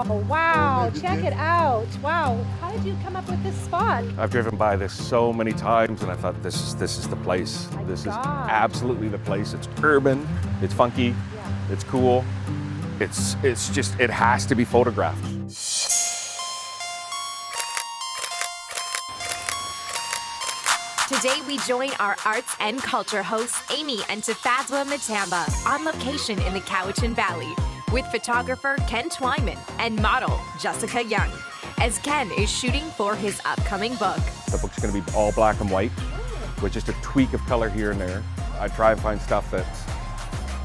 novel. Wow, check it out. Wow, how did you come up with this spot? I've driven by this so many times and I thought this is the place. This is absolutely the place. It's urban, it's funky, it's cool. It's just, it has to be photographed. Today we join our arts and culture hosts Amy and Tafadzwa Matamba on location in the Cowichan Valley with photographer Ken Twyman and model Jessica Young, as Ken is shooting for his upcoming book. The book's going to be all black and white with just a tweak of color here and there. I try and find stuff that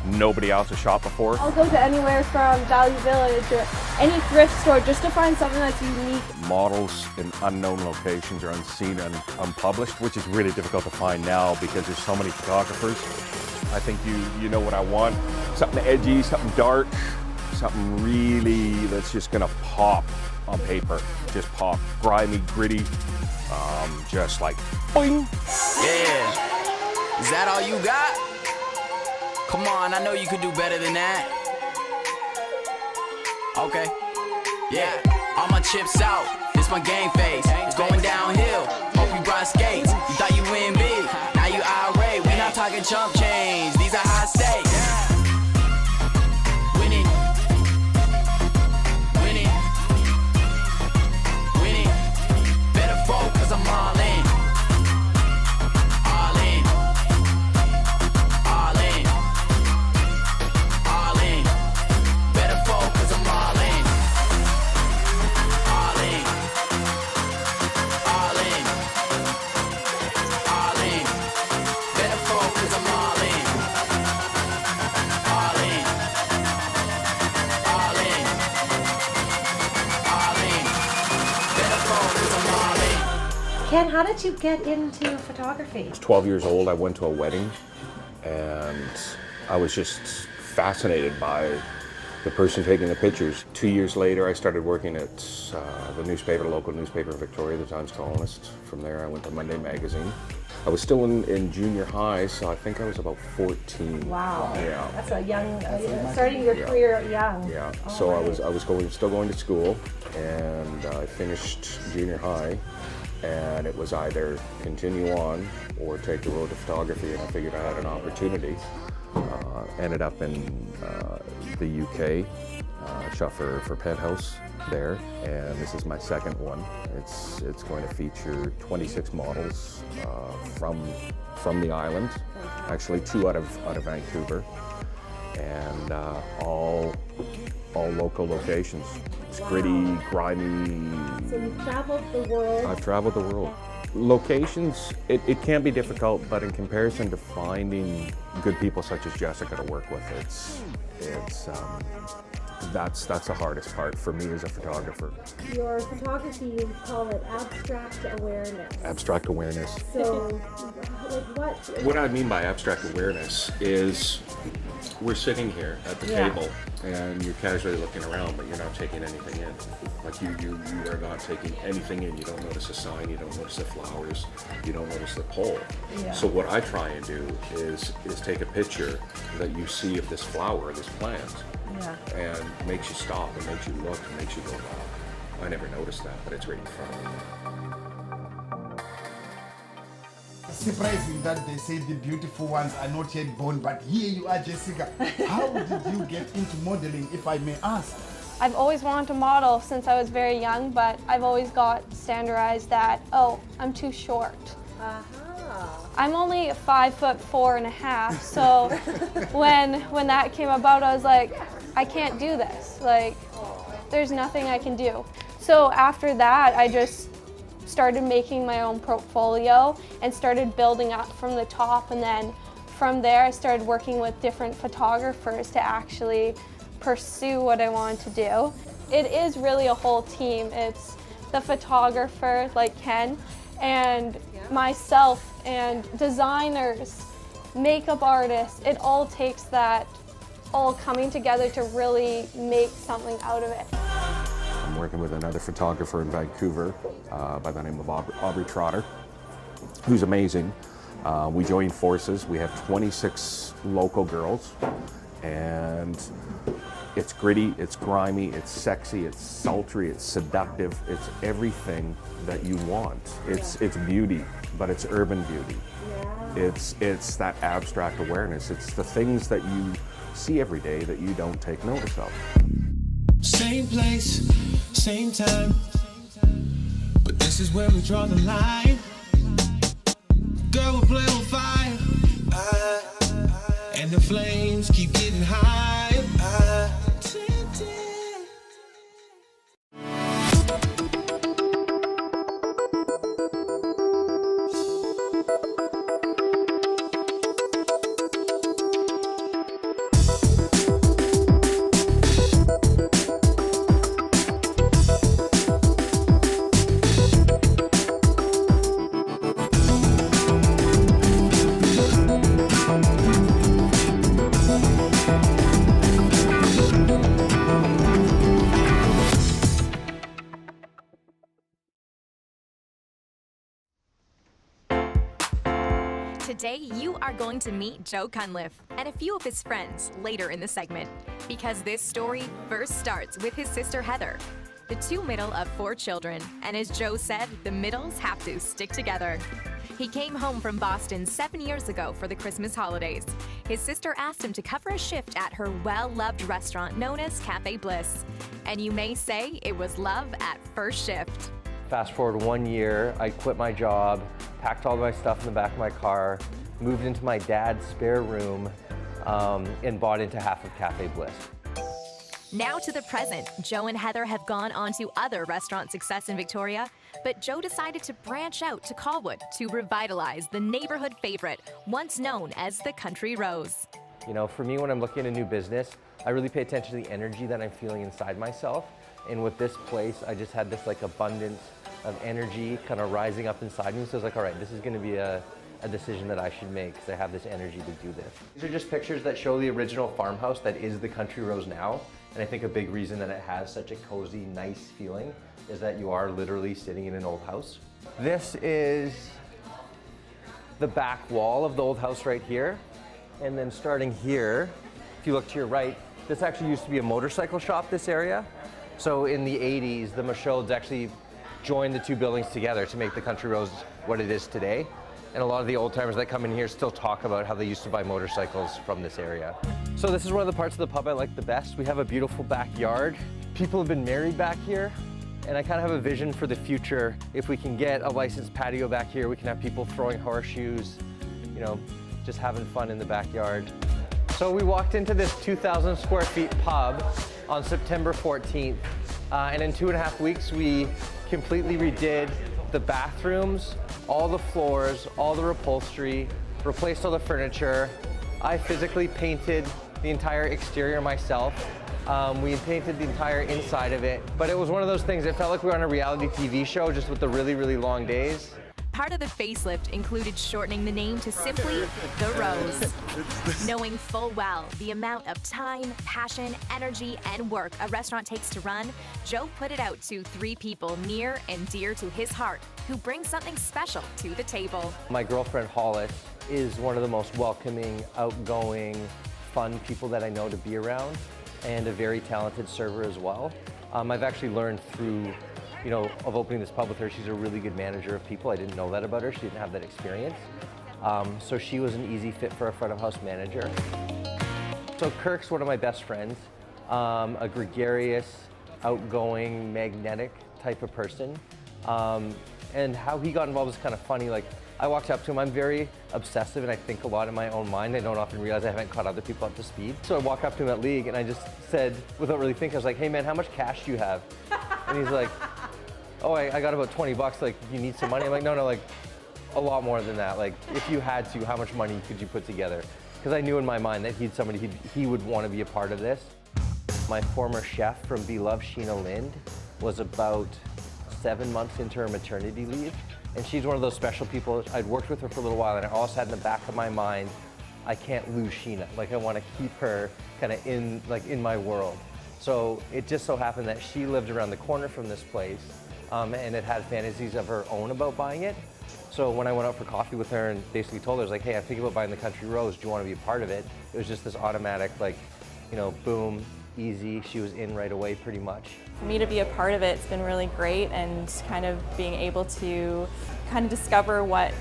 nobody else has shot before. I'll go to anywhere from Value Village or any thrift store just to find something that's unique. Models in unknown locations or unseen and unpublished, which is really difficult to find now because there's so many photographers. I think you know what I want. Something edgy, something dark, something really that's just gonna pop on paper. Just pop. Grimy, gritty, just like boing. Yeah. Is that all you got? Come on, I know you could do better than that. Okay. Yeah. All my chips out. This my game face. It's going downhill. Hope you brought skates. You thought you win big. Now you irate. We not talking chump change. These are high stakes. Winning. Winning. Winning. Better vote cause I'm all in. All in. All in. All in. Better vote cause I'm all in. All in. All in. All in. Better vote cause I'm all in. All in. All in. All in. Better vote cause I'm all in. Ken, how did you get into photography? I was 12 years old. I went to a wedding and I was just fascinated by the person taking the pictures. 2 years later, I started working at the newspaper, local newspaper in Victoria, the Times Colonist. From there, I went to Monday Magazine. I was still in junior high, so I think I was about 14. Wow. Yeah. That's a young, starting your career young. Yeah. So I was still going to school, and I finished junior high, and it was either continue on or take the road to photography, and I figured I had an opportunity. Ended up in the UK, shot for Penthouse there, and this is my second one. It's going to feature 26 models from the island, actually 2 out of Vancouver, and all local locations. It's gritty, grimy. So you've traveled the world. I've traveled the world. Locations, it can be difficult, but in comparison to finding good people such as Jessica to work with, that's the hardest part for me as a photographer. Your photography, you call it abstract awareness. Abstract awareness. So, like what? What I mean by abstract awareness is we're sitting here at the table and you're casually looking around, but you're not taking anything in. Like you are not taking anything in. You don't notice a sign, you don't notice the flowers, you don't notice the pole. Yeah. So what I try and do is take a picture that you see of this flower, this plant, and makes you stop and makes you look and makes you go, wow, I never noticed that, but it's right in front of me. Surprising that they say the beautiful ones are not yet born, but here you are, Jessica. How did you get into modeling, if I may ask? I've always wanted to model since I was very young, but I've always got standardized that, oh, I'm too short. I'm only 5'4.5", so when that came about, I was like, I can't do this. Like, there's nothing I can do. So after that, I just started making my own portfolio and started building up from the top, and then from there I started working with different photographers to actually pursue what I wanted to do. It is really a whole team. It's the photographer like Ken and myself and designers, makeup artists. It all takes that all coming together to really make something out of it. I'm working with another photographer in Vancouver by the name of Aubrey Trotter, who's amazing. We joined forces. We have 26 local girls, And it's gritty, it's grimy, it's sexy, it's sultry, it's seductive, it's everything that you want. It's beauty, but it's urban beauty. It's that abstract awareness. It's the things that you see every day that you don't take notice of. Same place, same time, but this is where we draw the line. Girl, we'll play with fire, and the flames keep getting higher. Today, you are going to meet Joe Cunliffe and a few of his friends later in the segment, because this story first starts with his sister Heather, the two middle of 4 children, and as Joe said, the middles have to stick together. He came home from Boston 7 years ago for the Christmas holidays. His sister asked him to cover a shift at her well-loved restaurant known as Cafe Bliss, and you may say it was love at first shift. Fast forward 1 year, I quit my job, packed all my stuff in the back of my car, moved into my dad's spare room, and bought into half of Cafe Bliss. Now to the present, Joe and Heather have gone on to other restaurant success in Victoria, but Joe decided to branch out to Colwood to revitalize the neighborhood favorite, once known as the Country Rose. You know, for me, when I'm looking at a new business, I really pay attention to the energy that I'm feeling inside myself. And with this place, I just had this like abundance of energy kind of rising up inside me. So I was like, all right, this is going to be a decision that I should make because I have this energy to do this. These are just pictures that show the original farmhouse that is the Country Rose now. And I think a big reason that it has such a cozy, nice feeling is that you are literally sitting in an old house. This is the back wall of the old house right here. And then starting here, if you look to your right, this actually used to be a motorcycle shop, this area. So in the 80s, the Michaulds actually joined the two buildings together to make the Country Rose what it is today. And a lot of the old timers that come in here still talk about how they used to buy motorcycles from this area. So this is one of the parts of the pub I like the best. We have a beautiful backyard. People have been married back here. And I kind of have a vision for the future. If we can get a licensed patio back here, we can have people throwing horseshoes, you know, just having fun in the backyard. So we walked into this 2,000 square feet pub on September 14th. And in 2.5 weeks, we completely redid the bathrooms, all the floors, all the upholstery, replaced all the furniture. I physically painted the entire exterior myself. We painted the entire inside of it, but it was one of those things, it felt like we were on a reality TV show just with the really, really long days. Part of the facelift included shortening the name to simply The Rose. Knowing full well the amount of time, passion, energy, and work a restaurant takes to run, Joe put it out to 3 people near and dear to his heart who bring something special to the table. My girlfriend Hollis is one of the most welcoming, outgoing, fun people that I know to be around, and a very talented server as well. I've actually learned through, of opening this pub with her, she's a really good manager of people. I didn't know that about her. She didn't have that experience. So she was an easy fit for a front of house manager. So Kirk's one of my best friends, a gregarious, outgoing, magnetic type of person. And how he got involved is kind of funny. Like, I walked up to him, I'm very obsessive and I think a lot in my own mind. I don't often realize I haven't caught other people up to speed. So I walk up to him at League and I just said, without really thinking, I was like, hey man, how much cash do you have? And he's like, oh, I got about $20, like, you need some money? I'm like, no, like, a lot more than that. Like, if you had to, how much money could you put together? Because I knew in my mind that he's somebody he would want to be a part of this. My former chef from Beloved, Sheena Lind, was about 7 months into her maternity leave. And she's one of those special people. I'd worked with her for a little while and I always had in the back of my mind, I can't lose Sheena. Like, I want to keep her kind of in my world. So it just so happened that she lived around the corner from this place and it had fantasies of her own about buying it. So when I went out for coffee with her and basically told her, I was like, hey, I'm thinking about buying the Country Rose. Do you want to be a part of it? It was just this automatic, like, you know, boom, easy. She was in right away pretty much. For me to be a part of it, it's been really great, and kind of being able to kind of discover what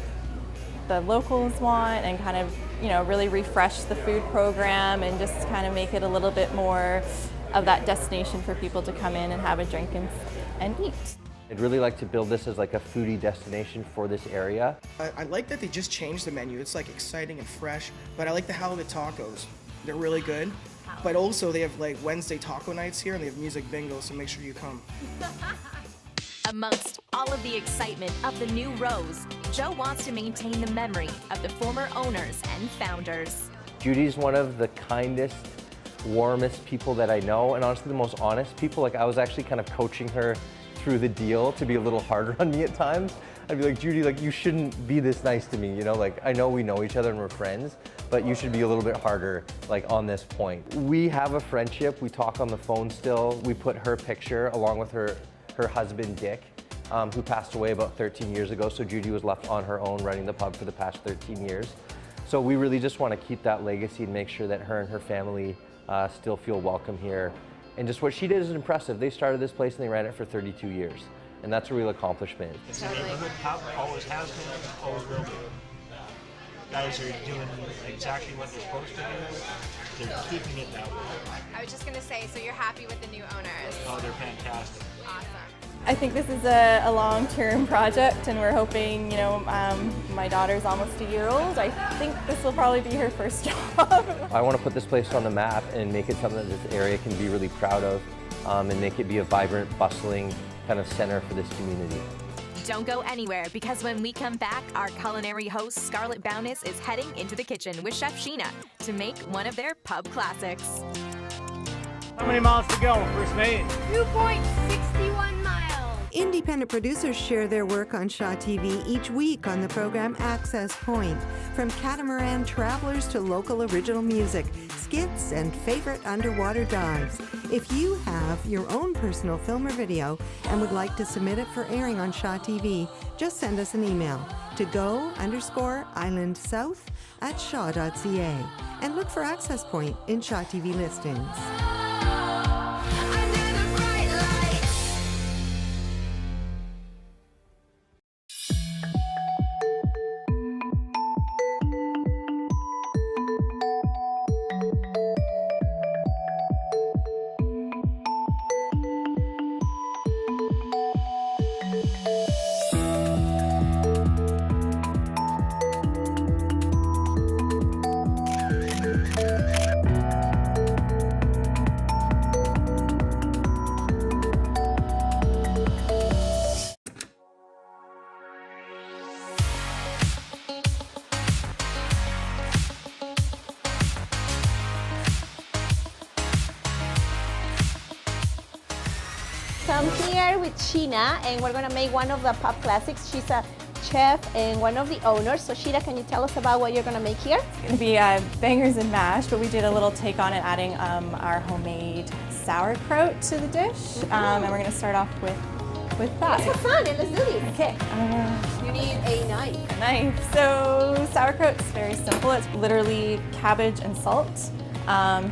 the locals want and kind of, you know, really refresh the food program and just kind of make it a little bit more of that destination for people to come in and have a drink and eat. I'd really like to build this as like a foodie destination for this area. I like that they just changed the menu. It's like exciting and fresh, but I like the halibut tacos. They're really good. But also they have like Wednesday taco nights here and they have music bingo, so make sure you come. Amongst all of the excitement of the new Rose, Joe wants to maintain the memory of the former owners and founders. Judy's one of the kindest, warmest people that I know, and honestly the most honest people. Like, I was actually kind of coaching her through the deal to be a little harder on me at times. I'd be like, Judy, like, you shouldn't be this nice to me, you know? Like, I know we know each other and we're friends, but you should be a little bit harder, like, on this point. We have a friendship. We talk on the phone still. We put her picture along with her husband, Dick, who passed away about 13 years ago. So Judy was left on her own running the pub for the past 13 years. So we really just want to keep that legacy and make sure that her and her family still feel welcome here. And just what she did is impressive. They started this place and they ran it for 32 years. And that's a real accomplishment. It's a neighborhood pub, always has been, always will be. Guys are doing exactly what they're supposed to do. They're keeping it that way. I was just going to say, so you're happy with the new owners? Oh, they're fantastic. Awesome. I think this is a long-term project, and we're hoping, you know, my daughter's almost a year old. I think this will probably be her first job. I want to put this place on the map and make it something that this area can be really proud of, and make it be a vibrant, bustling kind of center for this community. Don't go anywhere, because when we come back, our culinary host Scarlett Bowness is heading into the kitchen with Chef Sheena to make one of their pub classics. How many miles to go, first mate? 2.61 miles. Independent producers share their work on Shaw TV each week on the program Access Point. From catamaran travelers to local original music, skits, and favorite underwater dives. If you have your own personal film or video and would like to submit it for airing on Shaw TV, just send us an email to go_islandsouth@shaw.ca and look for Access Point in Shaw TV listings. So I'm here with Sheena, and we're gonna make one of the pub classics. She's a chef and one of the owners. So Sheena, can you tell us about what you're gonna make here? It's going to be bangers and mash, but we did a little take on it, adding our homemade sauerkraut to the dish. And we're going to start off with that. Let's have fun and let's do this. Okay. You need a knife. A knife. So sauerkraut's very simple. It's literally cabbage and salt.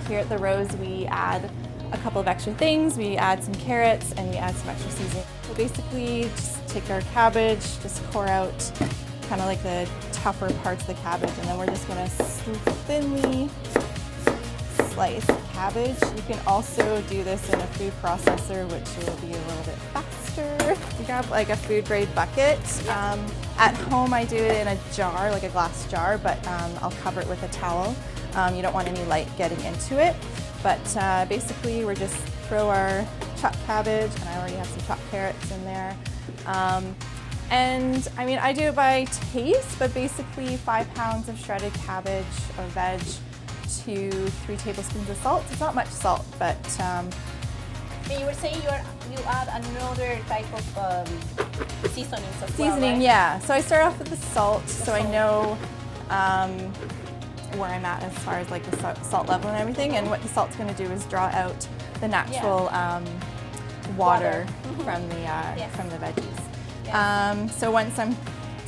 Here at the Rose, we add a couple of extra things. We add some carrots and we add some extra seasoning. So basically, just take our cabbage, just core out kind of like the tougher parts of the cabbage, and then we're just gonna thinly slice the cabbage. You can also do this in a food processor, which will be a little bit faster. You grab like a food grade bucket. At home, I do it in a jar, like a glass jar, but I'll cover it with a towel. You don't want any light getting into it. But basically, we're just throw our chopped cabbage, and I already have some chopped carrots in there. And I mean, I do it by taste, but basically 5 pounds of shredded cabbage or veg to 3 tablespoons of salt. It's not much salt, but And you were saying you add another type of seasonings as seasoning, well, right? yeah. So I start off with the salt, so I know where I'm at as far as like the salt level and everything. And what the salt's going to do is draw out the natural water from the veggies. So once I'm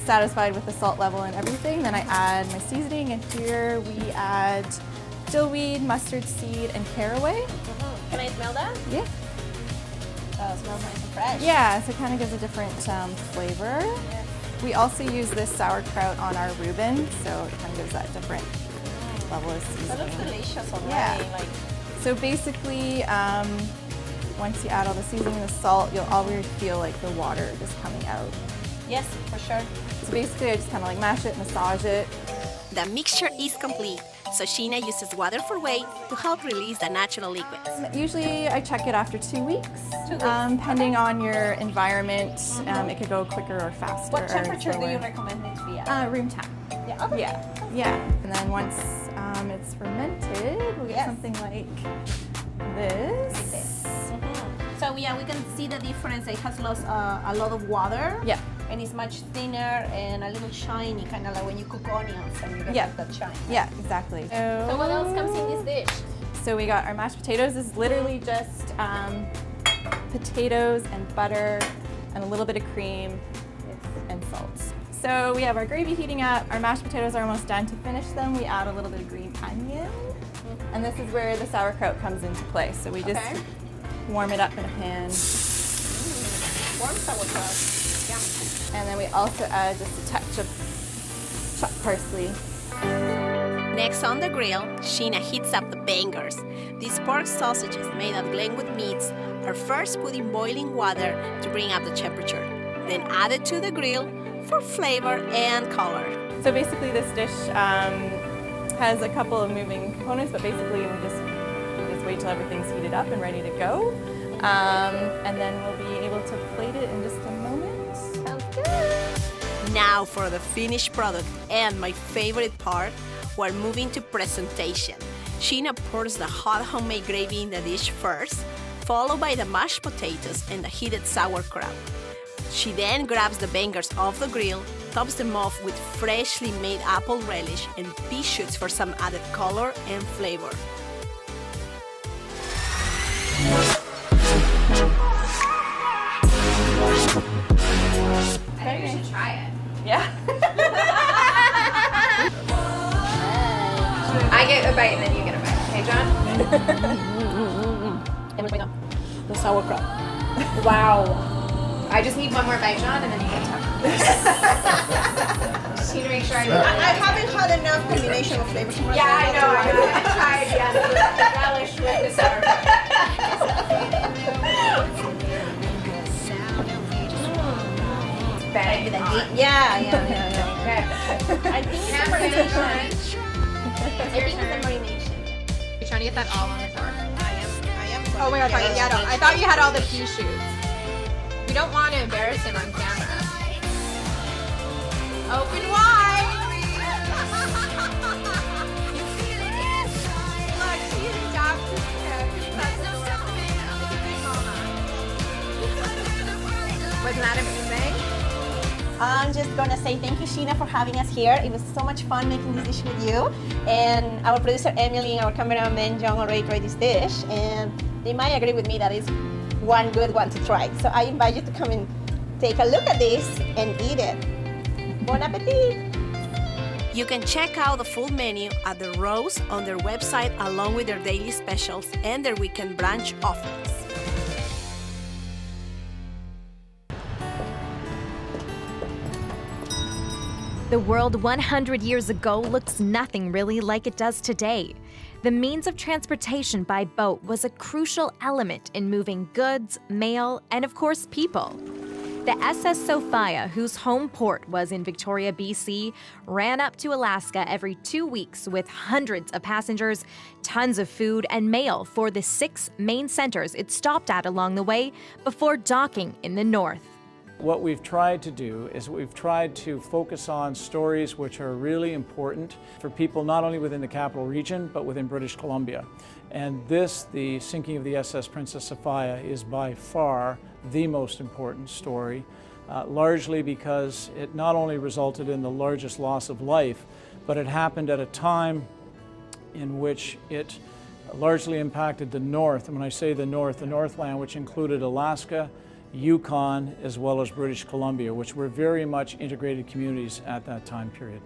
satisfied with the salt level and everything, then I add my seasoning, and here we add dillweed, mustard seed, and caraway. Can I smell that? Yeah. Oh, it smells nice and fresh. Yeah, so it kind of gives a different flavor. We also use this sauerkraut on our Reuben, so it kind of gives that different level of seasoning. That looks delicious already. Yeah. So basically, once you add all the seasoning and the salt, you'll already feel like the water just coming out. Yes, for sure. So basically, I just kind of like mash it, massage it. The mixture is complete, so Sheena uses water for weight to help release the natural liquids. Usually, I check it after 2 weeks. Depending on your environment, it could go quicker or faster. What temperature do slower. you recommend it to be at? Room temp. Yeah. Okay. Yeah. And then once it's fermented, we'll get something like this. So yeah, we can see the difference. It has lost a lot of water. Yeah. And it's much thinner and a little shiny, kind of like when you cook onions and you get that shine. Yeah, exactly. So what else comes in this dish? So we got our mashed potatoes. This is literally just potatoes and butter and a little bit of cream and salt. So we have our gravy heating up. Our mashed potatoes are almost done. To finish them, we add a little bit of green onion. And this is where the sauerkraut comes into play. So we just warm it up in a pan. Warm sauerkraut. And then we also add just a touch of chopped parsley. Next on the grill, Sheena heats up the bangers. These pork sausages made of Glenwood meats are first put in boiling water to bring up the temperature, then added to the grill for flavor and color. So basically this dish has a couple of moving components, but basically we just wait till everything's heated up and ready to go. And then we'll be able to plate it in just a moment. Now for the finished product and my favorite part, we're moving to presentation. Sheena pours the hot homemade gravy in the dish first, followed by the mashed potatoes and the heated sauerkraut. She then grabs the bangers off the grill, tops them off with freshly made apple relish and pea shoots for some added color and flavor. I think you should try it. Yeah. I get a bite and then you get a bite. Okay, John? The sauerkraut. Wow. I just need one more bite, John, and then you get to. Just need to make sure I haven't had enough combination of flavors. Yeah, I know. I tried, yes. The relish with the sauerkraut. Bang. Yeah. Okay. I think it's the marination. You're trying to get that all on the floor. I am. Oh my god, I thought you had all the pea shoots. We don't want to embarrass him on camera. Open wide! Look, she adopted him. Wasn't that amazing? I'm just gonna say thank you, Sheena, for having us here. It was so much fun making this dish with you. And our producer Emily and our cameraman John already tried this dish, and they might agree with me that it's one good one to try. So I invite you to come and take a look at this and eat it. Bon appetit! You can check out the full menu at The Rose on their website along with their daily specials and their weekend brunch offerings. The world 100 years ago looks nothing really like it does today. The means of transportation by boat was a crucial element in moving goods, mail, and of course people. The SS Sophia, whose home port was in Victoria, BC, ran up to Alaska every 2 weeks with hundreds of passengers, tons of food, and mail for the 6 main centers it stopped at along the way before docking in the north. What we've tried to do is we've tried to focus on stories which are really important for people not only within the capital region, but within British Columbia. And this, the sinking of the SS Princess Sophia, is by far the most important story, largely because it not only resulted in the largest loss of life, but it happened at a time in which it largely impacted the north. And when I say the Northland, which included Alaska Yukon, as well as British Columbia, which were very much integrated communities at that time period.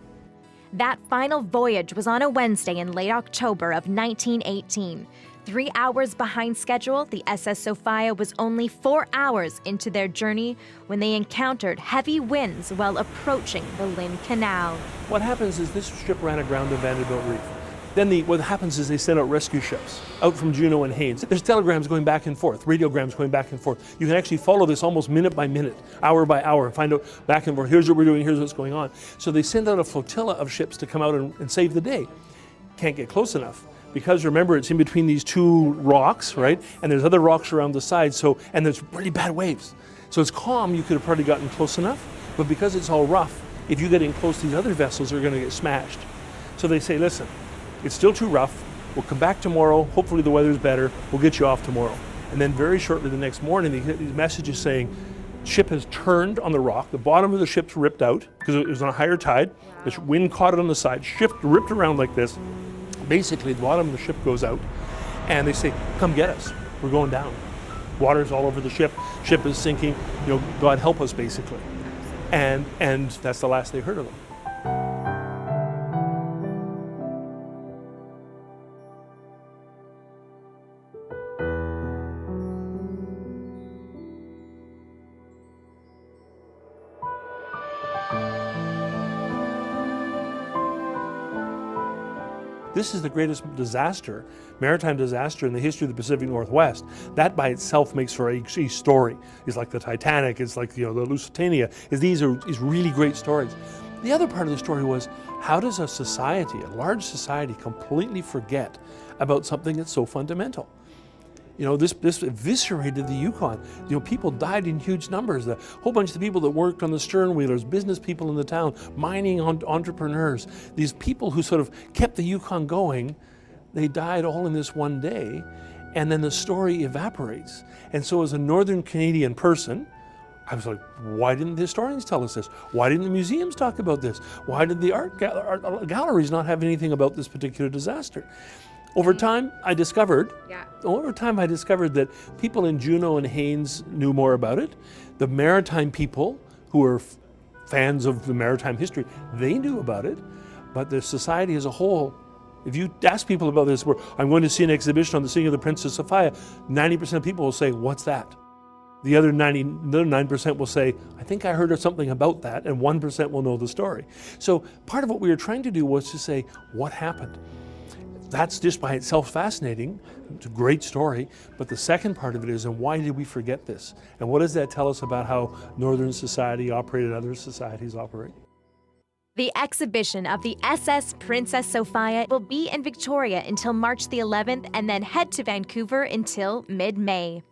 That final voyage was on a Wednesday in late October of 1918. 3 hours behind schedule, the SS Sophia was only 4 hours into their journey when they encountered heavy winds while approaching the Lynn Canal. What happens is this ship ran aground in Vanderbilt Reef. Then what happens is they send out rescue ships out from Juneau and Haines. There's telegrams going back and forth, radiograms going back and forth. You can actually follow this almost minute by minute, hour by hour, and find out back and forth, here's what we're doing, here's what's going on. So they send out a flotilla of ships to come out and save the day. Can't get close enough, because remember, it's in between these two rocks, right? And there's other rocks around the side, and there's really bad waves. So it's calm, you could have probably gotten close enough, but because it's all rough, if you get in close, these other vessels are gonna get smashed. So they say, listen, it's still too rough, we'll come back tomorrow, hopefully the weather's better, we'll get you off tomorrow. And then very shortly the next morning, they get these messages saying, ship has turned on the rock, the bottom of the ship's ripped out, because it was on a higher tide, the wind caught it on the side, ship ripped around like this. Basically, the bottom of the ship goes out, and they say, come get us, we're going down. Water's all over the ship is sinking, God help us, basically. And that's the last they heard of them. This is the greatest disaster, maritime disaster in the history of the Pacific Northwest. That by itself makes for a story. It's like the Titanic, it's like the Lusitania. These are really great stories. The other part of the story was, how does a society, a large society, completely forget about something that's so fundamental? This eviscerated the Yukon. People died in huge numbers. A whole bunch of the people that worked on the stern wheelers, business people in the town, mining entrepreneurs, these people who sort of kept the Yukon going, they died all in this one day, and then the story evaporates. And so as a Northern Canadian person, I was like, why didn't the historians tell us this? Why didn't the museums talk about this? Why did the art galleries not have anything about this particular disaster? Over time, I discovered that people in Juneau and Haines knew more about it. The maritime people, who were fans of the maritime history, they knew about it. But the society as a whole, if you ask people about this, I'm going to see an exhibition on the sinking of the Princess Sophia, 90% of people will say, what's that? The other 9% will say, I think I heard of something about that, and 1% will know the story. So part of what we were trying to do was to say, what happened? That's just by itself fascinating. It's a great story. But the second part of it is, and why did we forget this? And what does that tell us about how Northern society operated, other societies operate? The exhibition of the SS Princess Sophia will be in Victoria until March the 11th and then head to Vancouver until mid-May.